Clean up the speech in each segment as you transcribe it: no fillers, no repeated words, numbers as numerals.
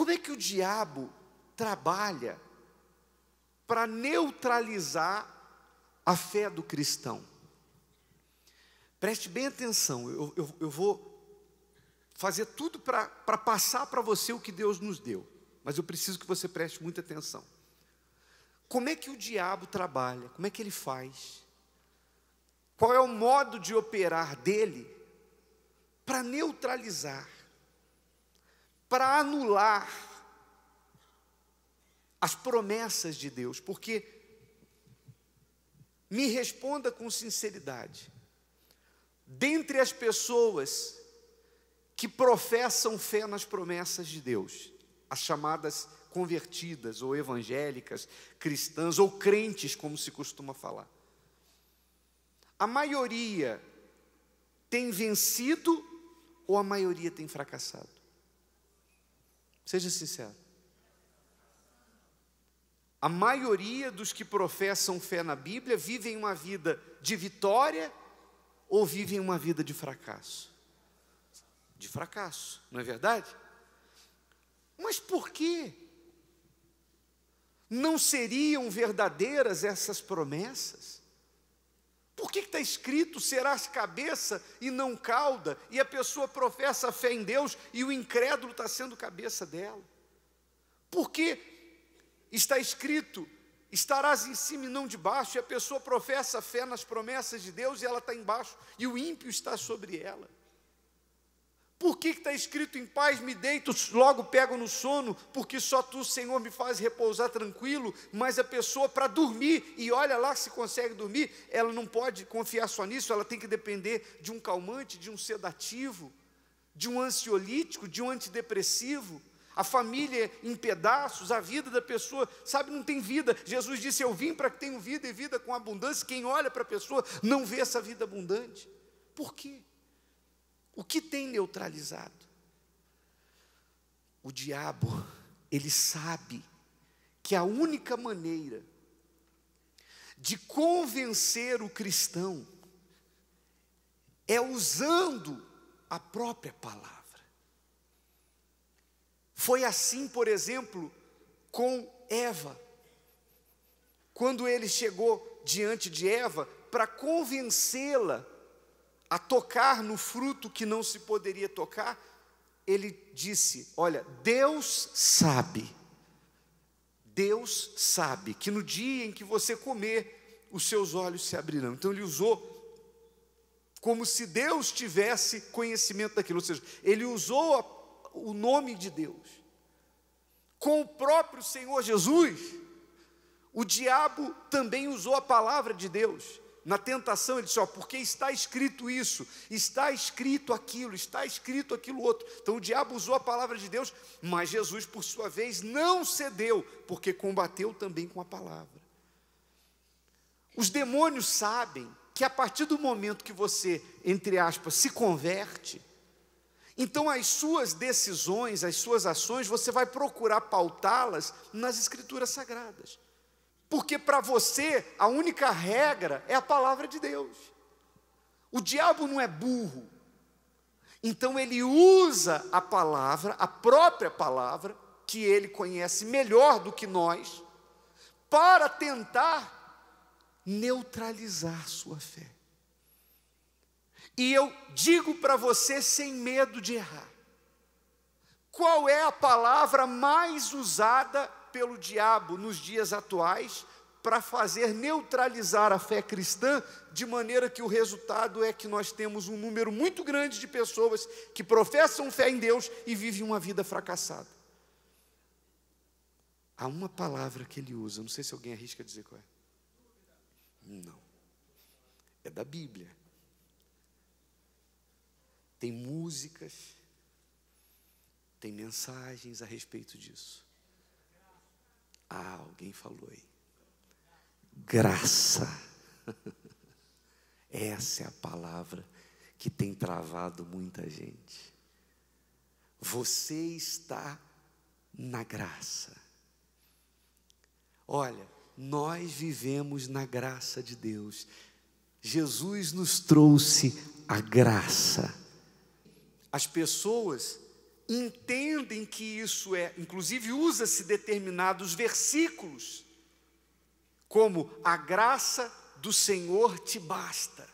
como é que o diabo trabalha para neutralizar a fé do cristão? Preste bem atenção, eu vou fazer tudo para passar para você o que Deus nos deu, mas eu preciso que você preste muita atenção. Como é que o diabo trabalha? Como é que ele faz? Qual é o modo de operar dele para neutralizar, para anular as promessas de Deus? Porque, me responda com sinceridade, dentre as pessoas que professam fé nas promessas de Deus, as chamadas convertidas, ou evangélicas, cristãs, ou crentes, como se costuma falar, a maioria tem vencido ou a maioria tem fracassado? Seja sincero. A maioria dos que professam fé na Bíblia vivem uma vida de vitória ou vivem uma vida de fracasso? De fracasso, não é verdade? Mas por quê? Não seriam verdadeiras essas promessas? Por que está escrito, serás cabeça e não cauda, e a pessoa professa a fé em Deus e o incrédulo está sendo cabeça dela? Por que está escrito, estarás em cima e não debaixo, e a pessoa professa a fé nas promessas de Deus e ela está embaixo, e o ímpio está sobre ela? Por que está escrito, em paz me deito, logo pego no sono, porque só tu, Senhor, me faz repousar tranquilo? Mas a pessoa, para dormir, e olha lá se consegue dormir, ela não pode confiar só nisso, ela tem que depender de um calmante, de um sedativo, de um ansiolítico, de um antidepressivo. A família em pedaços, a vida da pessoa, sabe, não tem vida. Jesus disse, eu vim para que tenham vida e vida com abundância. Quem olha para a pessoa não vê essa vida abundante. Por quê? O que tem neutralizado? O diabo, ele sabe que a única maneira de convencer o cristão é usando a própria palavra. Foi assim, por exemplo, com Eva. Quando ele chegou diante de Eva para convencê-la a tocar no fruto que não se poderia tocar, ele disse, olha, Deus sabe que no dia em que você comer, os seus olhos se abrirão. Então ele usou como se Deus tivesse conhecimento daquilo, ou seja, ele usou o nome de Deus. Com o próprio Senhor Jesus, o diabo também usou a palavra de Deus. Na tentação ele disse, porque está escrito isso, está escrito aquilo outro. Então o diabo usou a palavra de Deus, mas Jesus, por sua vez, não cedeu, porque combateu também com a palavra. Os demônios sabem que a partir do momento que você, entre aspas, se converte, então as suas decisões, as suas ações, você vai procurar pautá-las nas Escrituras Sagradas. Porque para você, a única regra é a palavra de Deus. O diabo não é burro. Então ele usa a palavra, a própria palavra, que ele conhece melhor do que nós, para tentar neutralizar sua fé. E eu digo para você sem medo de errar, qual é a palavra mais usada pelo diabo nos dias atuais para fazer neutralizar a fé cristã, de maneira que o resultado é que nós temos um número muito grande de pessoas que professam fé em Deus e vivem uma vida fracassada? Há uma palavra que ele usa, não sei se alguém arrisca dizer qual é. Não, é da Bíblia. Tem músicas, tem mensagens a respeito disso. Alguém falou aí. Graça. Essa é a palavra que tem travado muita gente. Você está na graça. Olha, nós vivemos na graça de Deus. Jesus nos trouxe a graça. As pessoas entendem que isso inclusive usa-se determinados versículos, como a graça do Senhor te basta.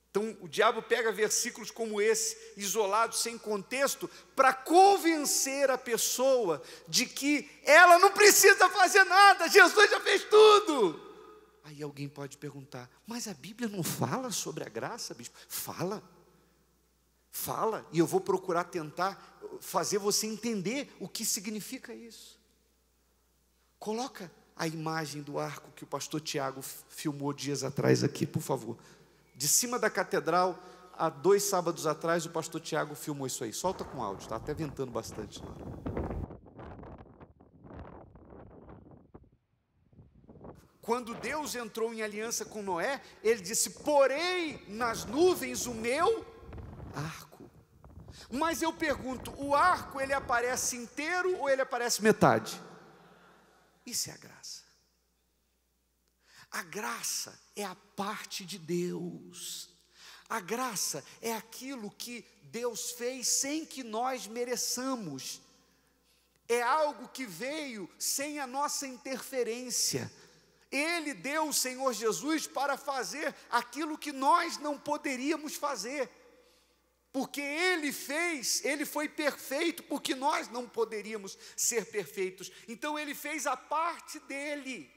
Então o diabo pega versículos como esse, isolados, sem contexto, para convencer a pessoa de que ela não precisa fazer nada, Jesus já fez tudo. Aí alguém pode perguntar, mas a Bíblia não fala sobre a graça, bispo? Fala, e eu vou procurar tentar fazer você entender o que significa isso. Coloca a imagem do arco que o pastor Tiago filmou dias atrás aqui, por favor. De cima da catedral, há 2 sábados atrás, o pastor Tiago filmou isso aí. Solta com áudio, está até ventando bastante na hora. Quando Deus entrou em aliança com Noé, Ele disse, porei nas nuvens o meu arco. Mas eu pergunto, o arco ele aparece inteiro ou ele aparece metade? Isso é a graça. A graça é a parte de Deus. A graça é aquilo que Deus fez sem que nós mereçamos. É algo que veio sem a nossa interferência. Ele deu o Senhor Jesus para fazer aquilo que nós não poderíamos fazer. Porque Ele fez, Ele foi perfeito, porque nós não poderíamos ser perfeitos. Então Ele fez a parte dEle.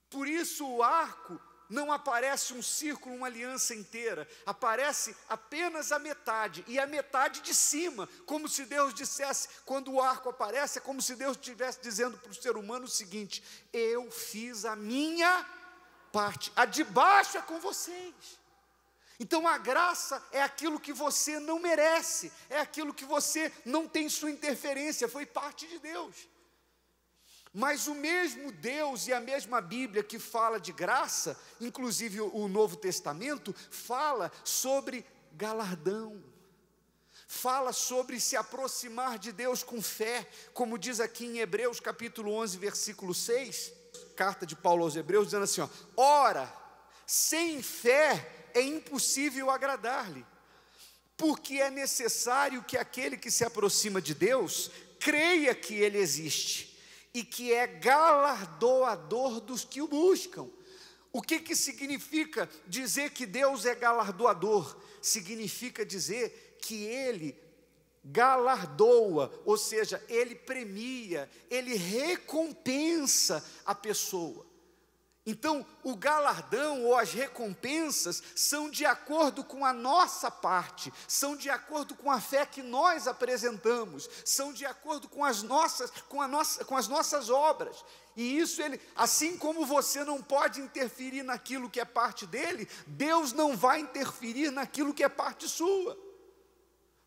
Por isso o arco não aparece um círculo, uma aliança inteira, aparece apenas a metade, e a metade de cima, como se Deus dissesse, quando o arco aparece, é como se Deus estivesse dizendo para o ser humano o seguinte, eu fiz a minha parte, a de baixo é com vocês. Então a graça é aquilo que você não merece, é aquilo que você não tem sua interferência, foi parte de Deus. Mas o mesmo Deus e a mesma Bíblia que fala de graça, inclusive o Novo Testamento, fala sobre galardão, fala sobre se aproximar de Deus com fé, como diz aqui em Hebreus capítulo 11, versículo 6, carta de Paulo aos Hebreus, dizendo assim, ora, sem fé é impossível agradar-lhe, porque é necessário que aquele que se aproxima de Deus, creia que Ele existe, e que é galardoador dos que o buscam. O que significa dizer que Deus é galardoador? Significa dizer que Ele galardoa, ou seja, Ele premia, Ele recompensa a pessoa. Então, o galardão ou as recompensas são de acordo com a nossa parte, são de acordo com a fé que nós apresentamos, são de acordo com as nossas obras. E isso assim como você não pode interferir naquilo que é parte dele, Deus não vai interferir naquilo que é parte sua.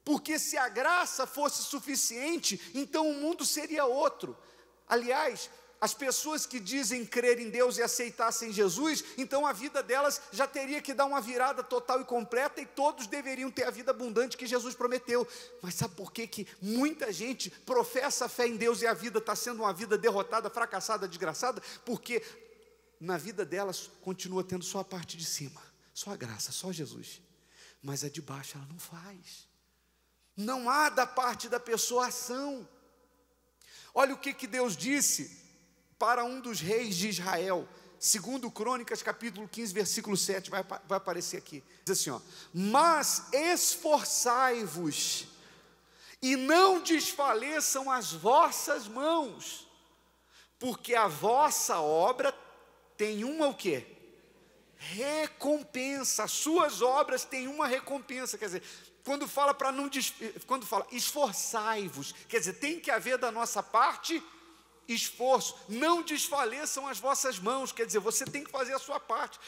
Porque se a graça fosse suficiente, então o mundo seria outro. Aliás, as pessoas que dizem crer em Deus e aceitassem Jesus, então a vida delas já teria que dar uma virada total e completa e todos deveriam ter a vida abundante que Jesus prometeu. Mas sabe por que muita gente professa a fé em Deus e a vida está sendo uma vida derrotada, fracassada, desgraçada? Porque na vida delas continua tendo só a parte de cima, só a graça, só Jesus. Mas a de baixo ela não faz. Não há da parte da pessoa ação. Olha o que Deus disse para um dos reis de Israel, segundo Crônicas, capítulo 15, versículo 7, vai aparecer aqui, diz assim, mas esforçai-vos, e não desfaleçam as vossas mãos, porque a vossa obra tem uma o quê? Recompensa, as suas obras têm uma recompensa, quer dizer, quando fala esforçai-vos, quer dizer, tem que haver da nossa parte esforço, não desfaleçam as vossas mãos, quer dizer, você tem que fazer a sua parte.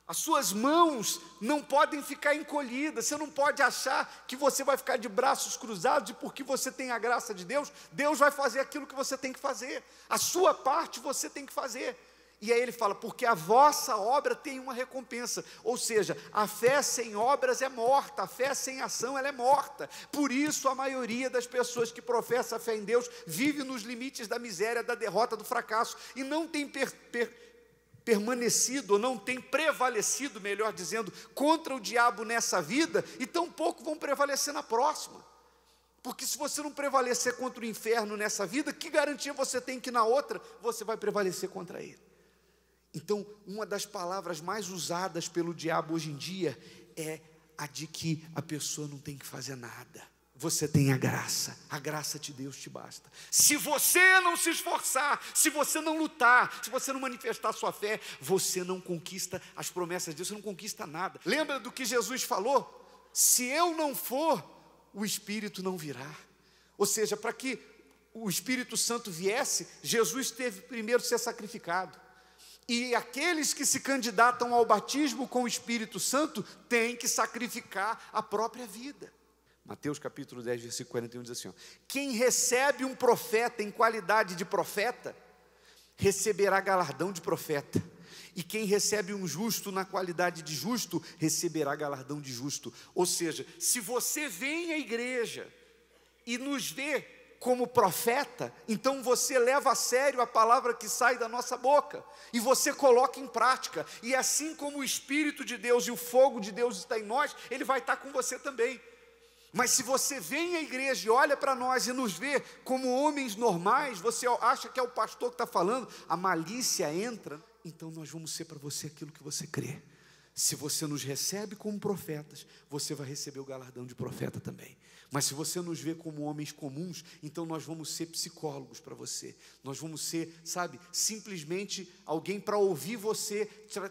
As suas mãos não podem ficar encolhidas, você não pode achar que você vai ficar de braços cruzados e porque você tem a graça de Deus, Deus vai fazer aquilo que você tem que fazer, a sua parte você tem que fazer. E aí ele fala, porque a vossa obra tem uma recompensa, ou seja, a fé sem obras é morta, a fé sem ação ela é morta. Por isso a maioria das pessoas que professa a fé em Deus vive nos limites da miséria, da derrota, do fracasso, e não tem permanecido, ou não tem prevalecido, melhor dizendo, contra o diabo nessa vida, e tampouco vão prevalecer na próxima. Porque se você não prevalecer contra o inferno nessa vida, que garantia você tem que na outra você vai prevalecer contra ele? Então, uma das palavras mais usadas pelo diabo hoje em dia é a de que a pessoa não tem que fazer nada. Você tem a graça de Deus te basta. Se você não se esforçar, se você não lutar, se você não manifestar a sua fé, você não conquista as promessas de Deus, você não conquista nada. Lembra do que Jesus falou? Se eu não for, o Espírito não virá. Ou seja, para que o Espírito Santo viesse, Jesus teve primeiro de ser sacrificado. E aqueles que se candidatam ao batismo com o Espírito Santo têm que sacrificar a própria vida. Mateus capítulo 10, versículo 41 diz assim, ó, quem recebe um profeta em qualidade de profeta, receberá galardão de profeta. E quem recebe um justo na qualidade de justo, receberá galardão de justo. Ou seja, se você vem à igreja e nos vê como profeta, então você leva a sério a palavra que sai da nossa boca, e você coloca em prática, e assim como o Espírito de Deus e o fogo de Deus está em nós, ele vai estar com você também. Mas se você vem à igreja e olha para nós e nos vê como homens normais, você acha que é o pastor que está falando, a malícia entra, então nós vamos ser para você aquilo que você crê. Se você nos recebe como profetas, você vai receber o galardão de profeta também. Mas se você nos vê como homens comuns, então nós vamos ser psicólogos para você. Nós vamos ser, sabe, simplesmente alguém para ouvir você,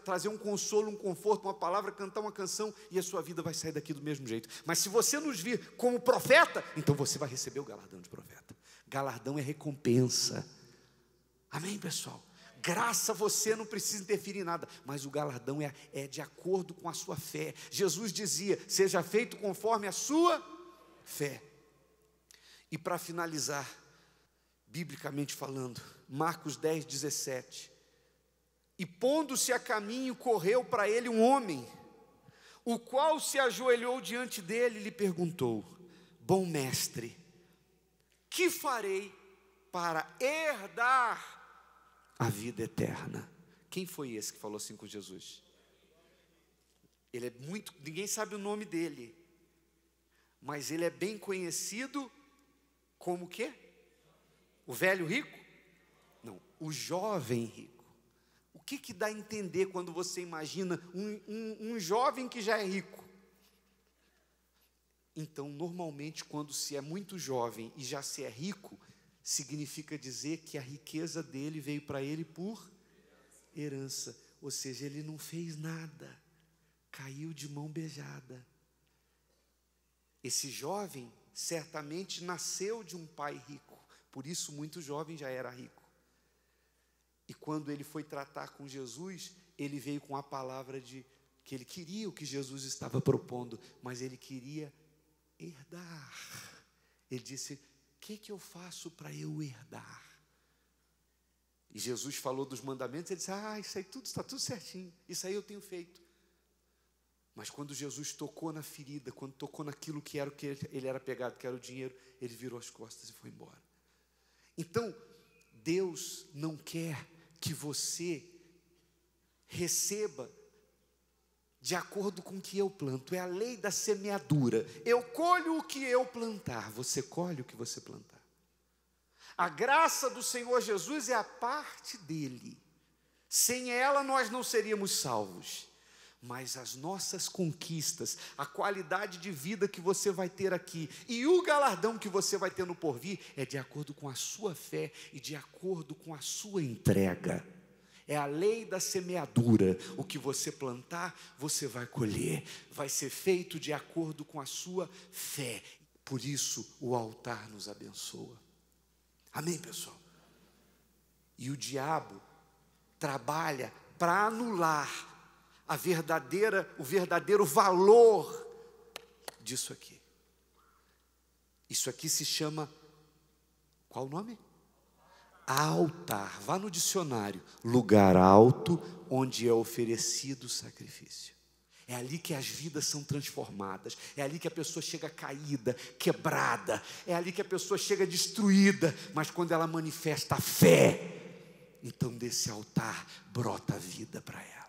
trazer um consolo, um conforto, uma palavra, cantar uma canção, e a sua vida vai sair daqui do mesmo jeito. Mas se você nos vir como profeta, então você vai receber o galardão de profeta. Galardão é recompensa. Amém, pessoal? Graça você não precisa interferir em nada, mas o galardão é de acordo com a sua fé. Jesus dizia, seja feito conforme a sua fé. E para finalizar, biblicamente falando, Marcos 10, 17. E pondo-se a caminho, correu para ele um homem, o qual se ajoelhou diante dele e lhe perguntou, bom mestre, que farei para herdar a vida eterna? Quem foi esse que falou assim com Jesus? Ele é muito, ninguém sabe o nome dele, mas ele é bem conhecido como o quê? O velho rico? Não, o jovem rico. O que dá a entender quando você imagina um jovem que já é rico? Então, normalmente, quando se é muito jovem e já se é rico, significa dizer que a riqueza dele veio para ele por herança. Ou seja, ele não fez nada, caiu de mão beijada. Esse jovem certamente nasceu de um pai rico, por isso muito jovem já era rico. E quando ele foi tratar com Jesus, ele veio com a palavra de que ele queria o que Jesus estava propondo, mas ele queria herdar. Ele disse, o que eu faço para eu herdar? E Jesus falou dos mandamentos, ele disse, isso aí tudo está tudo certinho, isso aí eu tenho feito. Mas quando Jesus tocou na ferida, quando tocou naquilo que era o que ele era pegado, que era o dinheiro, ele virou as costas e foi embora. Então, Deus não quer que você receba de acordo com o que eu planto. É a lei da semeadura. Eu colho o que eu plantar, você colhe o que você plantar. A graça do Senhor Jesus é a parte dele. Sem ela nós não seríamos salvos. Mas as nossas conquistas, a qualidade de vida que você vai ter aqui e o galardão que você vai ter no porvir é de acordo com a sua fé e de acordo com a sua entrega. É a lei da semeadura. O que você plantar, você vai colher. Vai ser feito de acordo com a sua fé. Por isso, o altar nos abençoa. Amém, pessoal? E o diabo trabalha para anular o verdadeiro valor disso aqui. Isso aqui se chama, qual o nome? Altar. Vá no dicionário, lugar alto onde é oferecido o sacrifício. É ali que as vidas são transformadas, é ali que a pessoa chega caída, quebrada, é ali que a pessoa chega destruída, mas quando ela manifesta a fé, então desse altar brota a vida para ela.